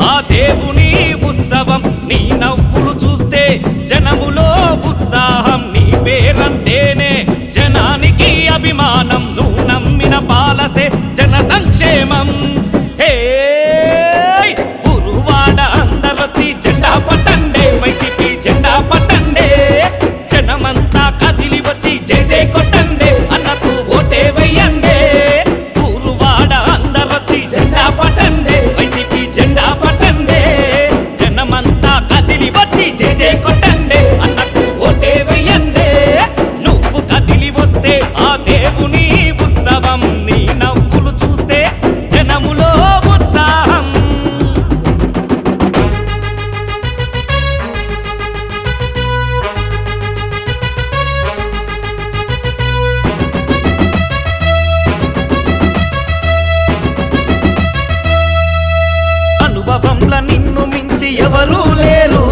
ఆ దేవుని ఉత్సవం నీ నవ్వులు చూస్తే జనములో ఉత్సాహం నీ పేరంటేనే జనానికి అభిమానం నువ్వు నమ్మిన పాలసే జన సంక్షేమం హే ఉరువాడ అందరొచ్చి జెండా పట్టండే వైసీపీ జెండా పట్టండే జనమంతా కదిలి వచ్చి జై జై కొట్టండే అన్నకు ఓటే వెయ్యండే ఉరువాడ అందరొచ్చి జెండా పట్టండే వైసీపీ జెండా పట్టండే జనమంతా కదిలి వచ్చి జై జై కొట్టండే అన్నకు ఓటే వెయ్యండే నువ్వు కదిలి వస్తే ఆ దేవుని ఉత్సవం నీ నవ్వులు చూస్తే జనములో ఉత్సాహం అనుభవంల నిన్ను మించి ఎవరూ లేరు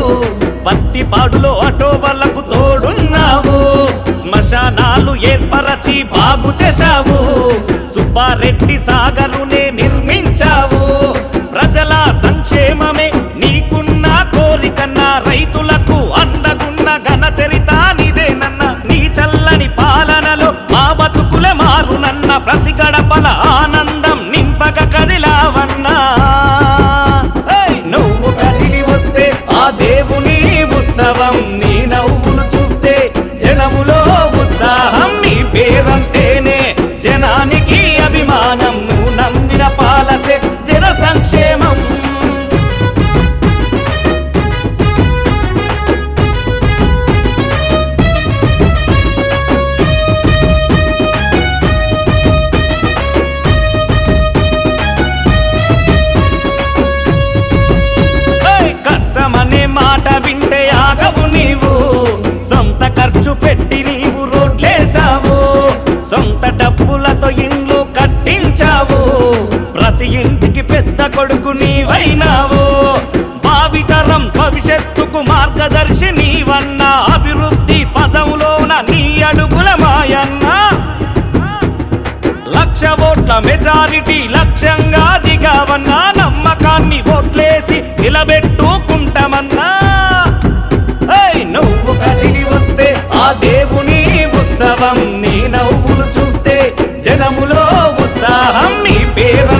పత్తిపాడులో ఆటో వాళ్ళకు తోడున్నావు శ్మశానాలు ఏర్పరచి బాగు చేశావు సుబ్బారెడ్డి సాగరునే నిర్మించావు ప్రజల సంక్షేమమే నీకున్న కోరికన్నా రైతులకు అండగున్న ఘన చరిత నీదేనన్న నీ చల్లని పాలనలో మా బతుకుల మారునన్న ప్రతి గడపల ఆనందం నింపక కదిలావన్నా నువ్వు కదిలి వస్తే ఆ దేవుని ఉత్సవం నీ నవ్వులు చూస్తే జనములో ఉత్సాహం నీ పేరంటేనే జనానికి అభిమానం నువ్వు నమ్మిన పాలసే జన సంక్షేమం కష్టమనే మాట వింటే ఆగవు నీవు సొంత ఖర్చు పెట్టి నీవు రోడ్లేసావు సొంత డబ్బులతో ఇండ్లు కట్టించావు ప్రతి ఇంటికి పెద్ద కొడుకు నీవైనావు భావితరం భవిష్యత్తుకు మార్గదర్శి నీవన్న అభివృద్ధి పదంలోన నీ అడుగుల మాయన్నా 1,00,000 ఓట్ల మెజారిటీ లక్ష్యంగా దిగావన్నా నమ్మకాన్ని ఓట్లేసి నిలబెట్టుకుంటామన్నా నువ్వు కదిలి వస్తే ఆ దేవుని ఉత్సవం నీ నవ్వులు చూస్తే జనములో ఉత్సాహం నీ పేరు